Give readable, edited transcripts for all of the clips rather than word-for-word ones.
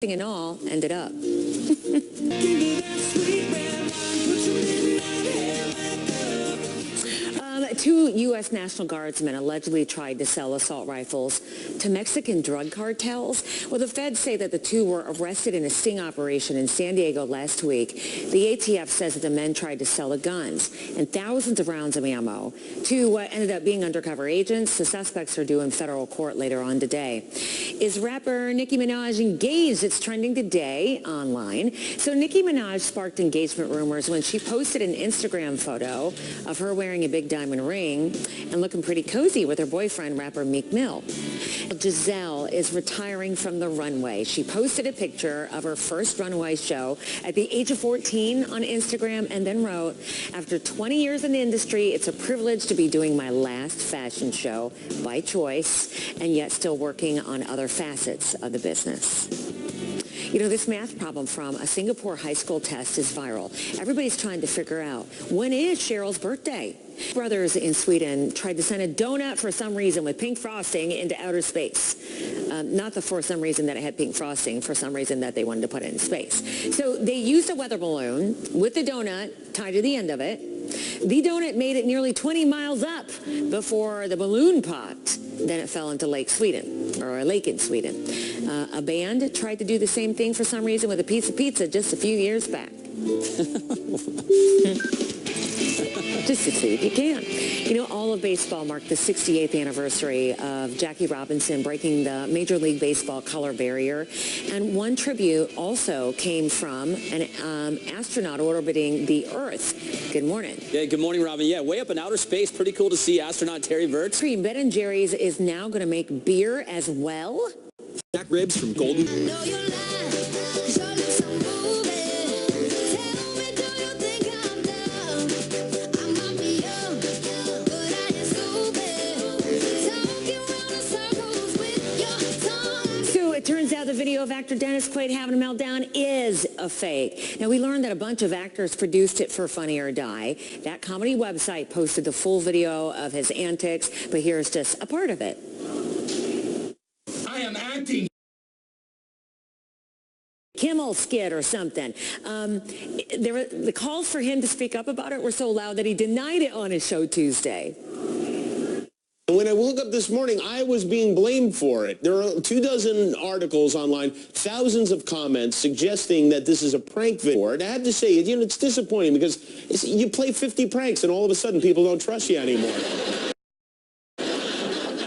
and all ended up. Two U.S. National Guardsmen allegedly tried to sell assault rifles to Mexican drug cartels. Well, the feds say that the two were arrested in a sting operation in San Diego last week. The ATF says that the men tried to sell the guns and thousands of rounds of ammo to what ended up being undercover agents. The suspects are due in federal court later on today. Is rapper Nicki Minaj engaged? It's trending today online. So Nicki Minaj sparked engagement rumors when she posted an Instagram photo of her wearing a big diamond ring and looking pretty cozy with her boyfriend, rapper Meek Mill. Giselle is retiring from the runway. She posted a picture of her first runway show at the age of 14 on Instagram and then wrote, "After 20 years in the industry, it's a privilege to be doing my last fashion show by choice and yet still working on other facets of the business." You know, this math problem from a Singapore high school test is viral. Everybody's trying to figure out, when is Cheryl's birthday? Brothers in Sweden tried to send a donut for some reason with pink frosting into outer space. Not the for some reason that it had pink frosting, for some reason that they wanted to put it in space. So they used a weather balloon with the donut tied to the end of it. The donut made it nearly 20 miles up before the balloon popped. Then it fell into Lake Sweden, or a lake in Sweden. A band tried to do the same thing for some reason with a piece of pizza just a few years back. Just to see if you can. You know, all of baseball marked the 68th anniversary of Jackie Robinson breaking the Major League Baseball color barrier. And one tribute also came from an astronaut orbiting the Earth. Good morning. Yeah, good morning, Robin. Yeah, way up in outer space. Pretty cool to see astronaut Terry Virts. Ben & Jerry's is now going to make beer as well. Jack ribs from Golden. It turns out the video of actor Dennis Quaid having a meltdown is a fake. Now, we learned that a bunch of actors produced it for Funny or Die. That comedy website posted the full video of his antics, but here's just a part of it. I am acting. Kimmel skit or something. The calls for him to speak up about it were so loud that he denied it on his show Tuesday. When I woke up this morning, I was being blamed for it. There are 24 articles online, thousands of comments suggesting that this is a prank video. And I have to say, you know, it's disappointing because you play 50 pranks and all of a sudden people don't trust you anymore.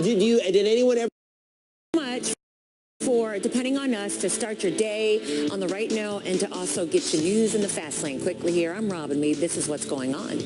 Did anyone ever... Much for depending on us to start your day on the right note and to also get your news in the fast lane quickly here. I'm Robin Meade. This is what's going on.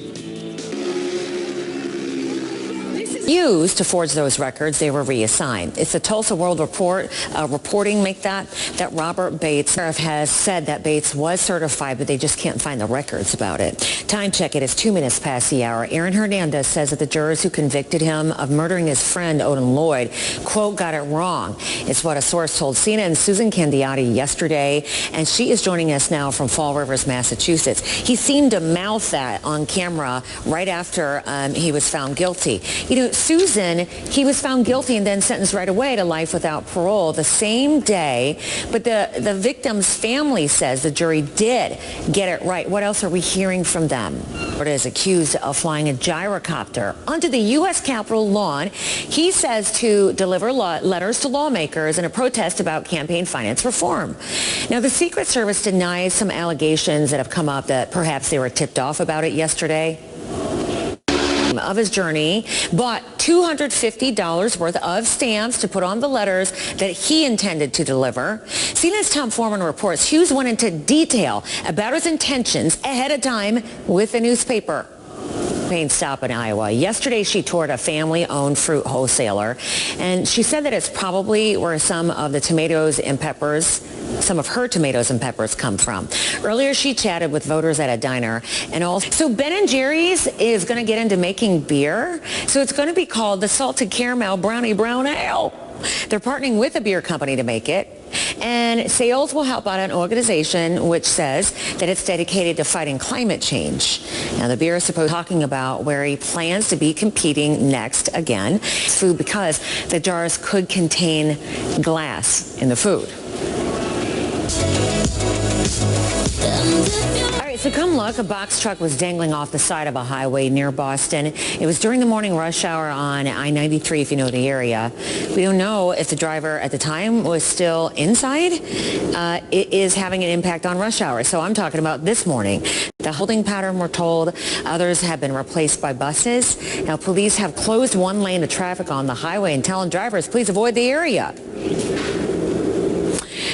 Used to forge those records, they were reassigned. It's the Tulsa World Report reporting that Robert Bates has said that Bates was certified, but they just can't find the records about it. Time check, it is 2 minutes past the hour. Aaron Hernandez says that the jurors who convicted him of murdering his friend Odin Lloyd, quote, got it wrong. It's what a source told CNN's Susan Candiati yesterday, and she is joining us now from Fall Rivers, Massachusetts. He seemed to mouth that on camera right after he was found guilty. You know, Susan, he was found guilty and then sentenced right away to life without parole the same day. But the victim's family says the jury did get it right. What else are we hearing from them? It is accused of flying a gyrocopter onto the U.S. Capitol lawn. He says to deliver letters to lawmakers in a protest about campaign finance reform. Now, the Secret Service denies some allegations that have come up that perhaps they were tipped off about it yesterday. Of his journey, bought $250 worth of stamps to put on the letters that he intended to deliver. CNN's Tom Foreman reports Hughes went into detail about his intentions ahead of time with the newspaper. Stop in Iowa. Yesterday, she toured a family-owned fruit wholesaler, and she said that it's probably where some of her tomatoes and peppers come from. Earlier, she chatted with voters at a diner, and also, so Ben & Jerry's is going to get into making beer, so it's going to be called the Salted Caramel Brownie Brown Ale. They're partnering with a beer company to make it. And sales will help out an organization which says that it's dedicated to fighting climate change. Now, the beer is supposed to be talking about where he plans to be competing next again. Food, because the jars could contain glass in the food. so come look, a box truck was dangling off the side of a highway near Boston. It was during the morning rush hour on I-93, if you know the area. We don't know if the driver at the time was still inside. It is having an impact on rush hour. So I'm talking about this morning. The holding pattern, we're told, others have been replaced by buses. Now, police have closed one lane of traffic on the highway and telling drivers, please avoid the area.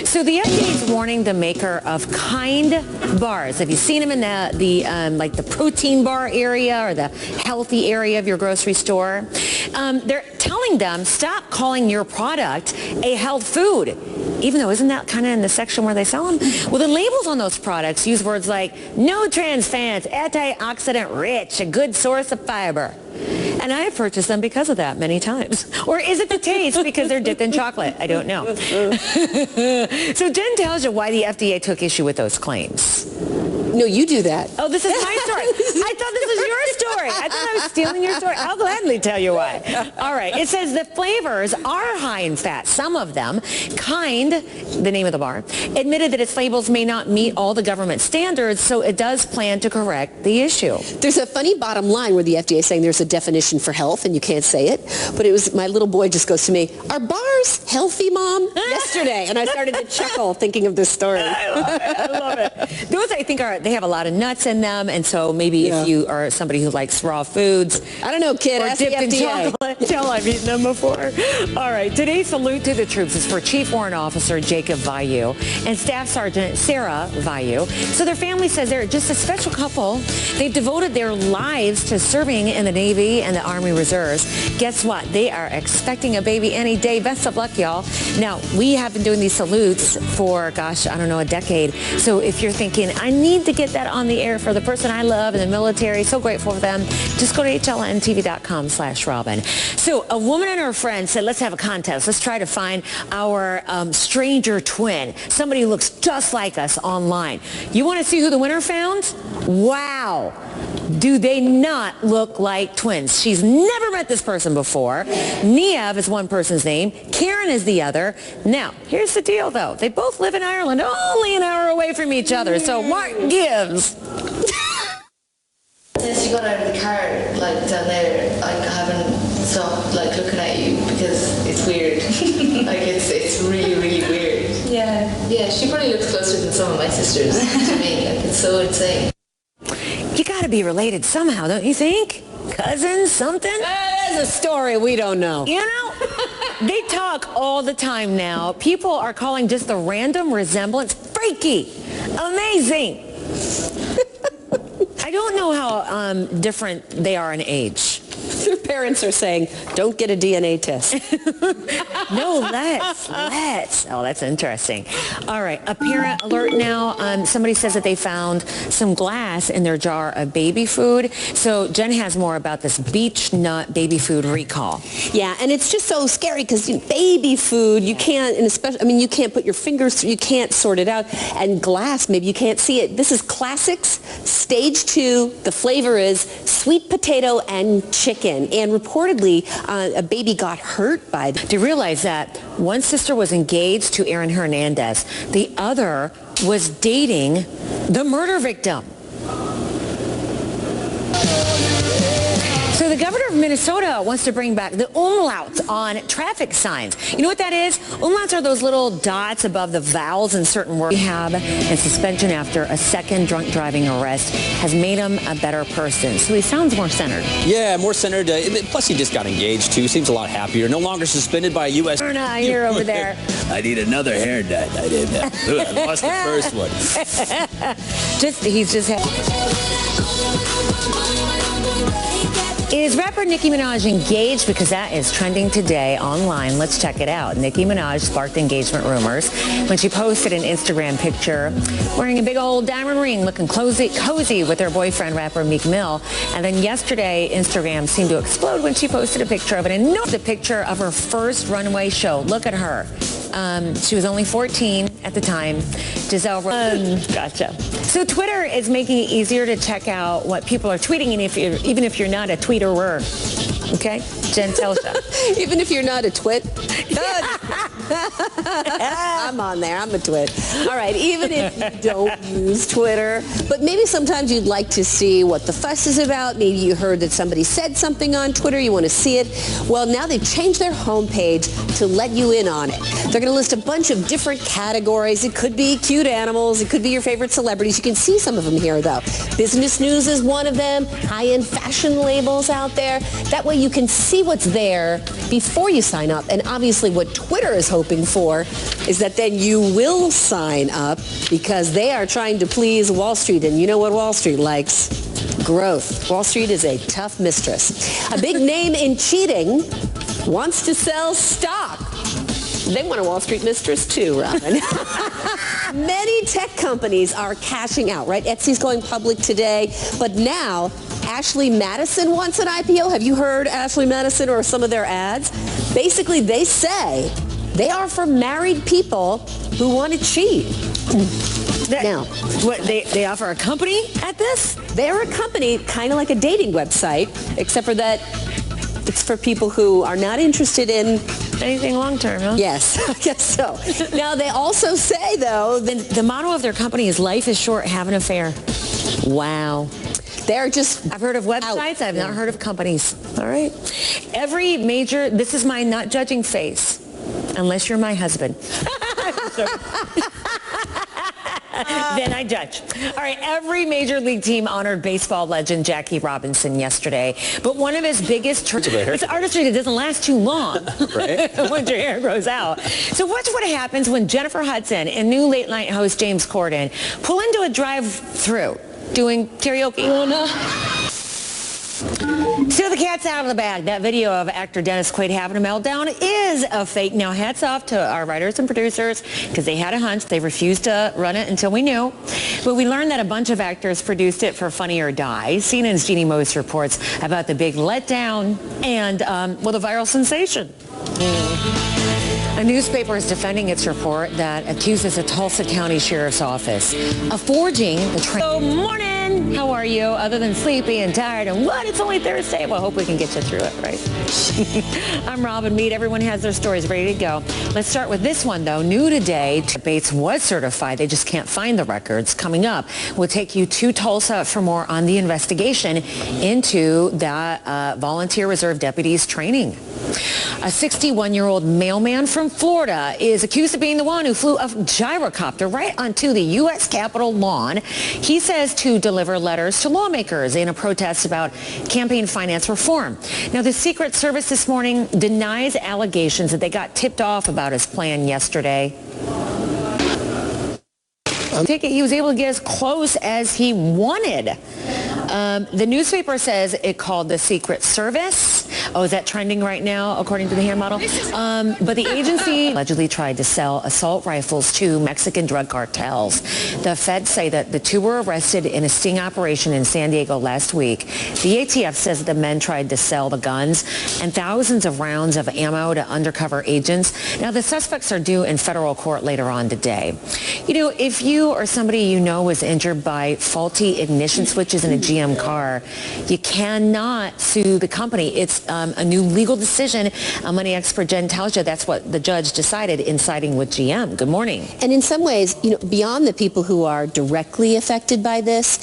So the FDA is warning the maker of Kind bars. Have you seen them in like the protein bar area or the healthy area of your grocery store? They're telling them, stop calling your product a health food. Even though, isn't that kind of in the section where they sell them? Well, the labels on those products use words like no trans fats, antioxidant rich, a good source of fiber. And I have purchased them because of that many times. Or is it the taste because they're dipped in chocolate? I don't know. So Jen tells you why the FDA took issue with those claims. No, you do that. Oh, this is my story. I thought this was your story. I thought I was stealing your story. I'll gladly tell you why. All right. It says the flavors are high in fat, some of them. Kind, the name of the bar, admitted that its labels may not meet all the government standards, so it does plan to correct the issue. There's a funny bottom line where the FDA is saying there's a definition for health and you can't say it. But it was, my little boy just goes to me, are bars healthy, Mom? Yesterday. And I started to chuckle thinking of this story. I love it. I love it. Those, I think, they have a lot of nuts in them, and so maybe if you are somebody who likes raw foods, I don't know, kid, or dipped in chocolate, tell I've eaten them before. All right, today's salute to the troops is for Chief Warrant Officer Jacob Vayu and Staff Sergeant Sarah Vayu. So their family says they're just a special couple. They've devoted their lives to serving in the Navy and the Army Reserves. Guess what? They are expecting a baby any day. Best of luck, y'all. Now, we have been doing these salutes for, gosh, I don't know, a decade. So if you're thinking, I need to get that on the air for the person I love in the military, so grateful for them, just go to hlntv.com/Robin. So a woman and her friend said, let's have a contest. Let's try to find our stranger twin, somebody who looks just like us online. You want to see who the winner found? Wow. Do they not look like twins? She's never met this person before. Niev is one person's name. Karen is the other. Now, here's the deal, though. They both live in Ireland, only an hour away from each other. So what gives? Since you got out of the car, like down there, I haven't stopped like looking at you because it's weird. Like it's really, really weird. Yeah. Yeah, she probably looks closer than some of my sisters to me. Like it's so insane. You gotta be related somehow, don't you think? Cousins, something? There's a story we don't know. You know, they talk all the time now. People are calling just the random resemblance freaky, amazing. I don't know how different they are in age. Their parents are saying, don't get a DNA test. No, let's. Oh, that's interesting. All right, a parent alert now. Somebody says that they found some glass in their jar of baby food. So Jen has more about this beech nut baby food recall. Yeah, and it's just so scary because baby food, you can't, and especially, I mean, you can't put your fingers through, you can't sort it out. And glass, maybe you can't see it. This is Classics, Stage 2. The flavor is sweet potato and chicken. And reportedly, a baby got hurt by them. Do you realize that one sister was engaged to Aaron Hernandez? The other was dating the murder victim. So the governor of Minnesota wants to bring back the umlauts on traffic signs. You know what that is? Umlauts are those little dots above the vowels in certain words. Rehab and suspension after a second drunk driving arrest has made him a better person. So he sounds more centered. Yeah, more centered. Plus, he just got engaged, too. Seems a lot happier. No longer suspended by a U.S. I hear over there. I need another haircut. I did that. I lost the first one. He's just Is rapper Nicki Minaj engaged? Because that is trending today online. Let's check it out. Nicki Minaj sparked engagement rumors when she posted an Instagram picture wearing a big old diamond ring, looking cozy with her boyfriend, rapper Meek Mill. And then yesterday, Instagram seemed to explode when she posted a picture of it. And the picture of her first runway show. Look at her. She was only 14 at the time. Giselle. Gotcha. So Twitter is making it easier to check out what people are tweeting, and even if you're not a tweeterer, okay? Jen Telsha. Even if you're not a twit. I'm on there. I'm a twit. All right, even if you don't use Twitter, but maybe sometimes you'd like to see what the fuss is about. Maybe you heard that somebody said something on Twitter. You want to see it. Well, now they've changed their homepage to let you in on it. They're going to list a bunch of different categories. It could be cute animals. It could be your favorite celebrities. You can see some of them here, though. Business news is one of them. High-end fashion labels out there. That way you can see what's there before you sign up. And obviously what Twitter is hoping for is that then you will sign up because they are trying to please Wall Street. And you know what Wall Street likes? Growth. Wall Street is a tough mistress. A big name in cheating wants to sell stock. They want a Wall Street mistress too, Robin. Many tech companies are cashing out, right? Etsy's going public today, but now Ashley Madison wants an IPO. Have you heard Ashley Madison or some of their ads? Basically, they say they are for married people who want to cheat. Now, What, they offer a company at this? they're a company kind of like a dating website, except for that it's for people who are not interested in Anything long-term, huh? Yes, I guess so. Now, they also say, though, that The motto of their company is life is short, have an affair. Wow. they're just I've heard of websites. I've not heard of companies. All right. Every major, this is my not judging face, unless you're my husband. Then I judge. All right, every major league team honored baseball legend Jackie Robinson yesterday. But one of his biggest it's artistry that doesn't last too long Right. once your hair grows out. So watch what happens when Jennifer Hudson and new late night host James Corden pull into a drive-through doing karaoke. So the cat's out of the bag. That video of actor Dennis Quaid having a meltdown is a fake. Now, hats off to our writers and producers because they had a hunch. They refused to run it until we knew. But we learned that a bunch of actors produced it for Funny or Die. CNN's Jeannie Most reports about the big letdown and, the viral sensation. A newspaper is defending its report that accuses the Tulsa County Sheriff's Office of forging the Good morning. How are you? Other than sleepy and tired and what? It's only Thursday. Well, I hope we can get you through it, right? I'm Robin Meade. Everyone has their stories ready to go. Let's start with this one, though. New today, Bates was certified. They just can't find the records. Coming up, we'll take you to Tulsa for more on the investigation into that volunteer reserve deputies training. A 61-year-old mailman from Florida is accused of being the one who flew a gyrocopter right onto the U.S. Capitol lawn. He says to deliver letters to lawmakers in a protest about campaign finance reform. Now, the Secret Service this morning denies allegations that they got tipped off about his plan yesterday. He was able to get as close as he wanted. The newspaper says it called the Secret Service. Oh, is that trending right now, according to the hair model? But the agency allegedly tried to sell assault rifles to Mexican drug cartels. The feds say that the two were arrested in a sting operation in San Diego last week. The ATF says the men tried to sell the guns and thousands of rounds of ammo to undercover agents. Now, the suspects are due in federal court later on today. You know, if you or somebody you know was injured by faulty ignition switches in a GM car, you cannot sue the company. It's a new legal decision. Money expert Jen Telsha, that's what the judge decided in siding with GM. Good morning. And in some ways, beyond the people who are directly affected by this,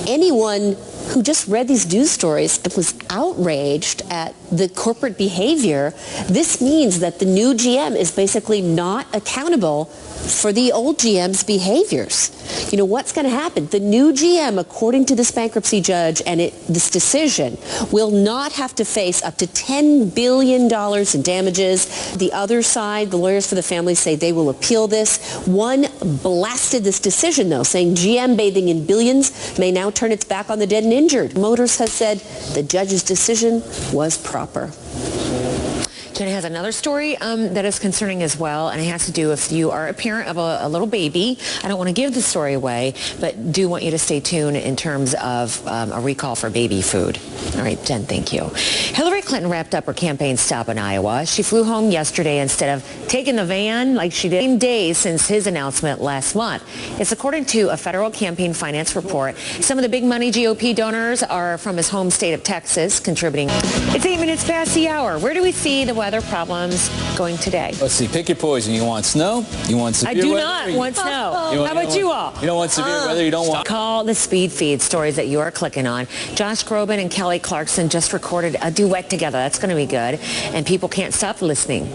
anyone who just read these news stories and was outraged at the corporate behavior, this means that the new GM is basically not accountable for the old GM's behaviors. What's going to happen? The new GM, according to this bankruptcy judge and this decision, will not have to face up to $10 billion in damages. The other side, the lawyers for the family, say they will appeal this. One blasted this decision, though, saying GM, bathing in billions, may now turn its back on the dead and injured. Motors has said the judge's decision was proper. Jenny has another story that is concerning as well, and it has to do if you are a parent of a little baby. I don't want to give the story away, but do want you to stay tuned in terms of a recall for baby food. All right, Jen, thank you. Hillary Clinton wrapped up her campaign stop in Iowa. She flew home yesterday instead of taking the van like she did 10 days since his announcement last month. It's according to a federal campaign finance report. Some of the big money GOP donors are from his home state of Texas, contributing. It's 8 minutes past the hour. Where do we see the weather problems going today? Let's see. Pick your poison. You want snow? You want severe I do weather? not want snow. How about you all? You don't want severe weather? You don't want... Call the speed feed stories that you are clicking on. Josh Groban and Kelly Clarkson just recorded a duet together. That's going to be good. And people can't stop listening.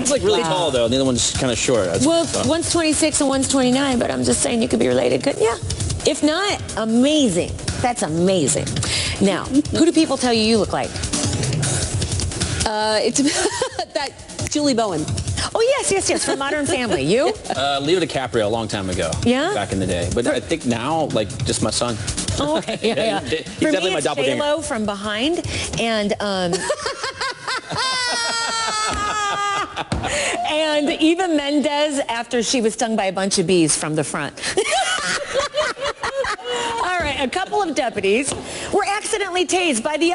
It's like really tall, though. The other one's kind of short. Well, one's 26 and one's 29, but I'm just saying you could be related. Good, yeah. If not, amazing. That's amazing. Now, who do people tell you look like? It's that Julie Bowen. Oh, yes, from Modern Family. You? Leo DiCaprio a long time ago. Yeah? Back in the day. But I think now, like, just my son. Oh, okay, yeah. He's For definitely me, my it's doppelganger. J-Lo from behind, and and Eva Mendes after she was stung by a bunch of bees from the front. All right, a couple of deputies were accidentally tased by the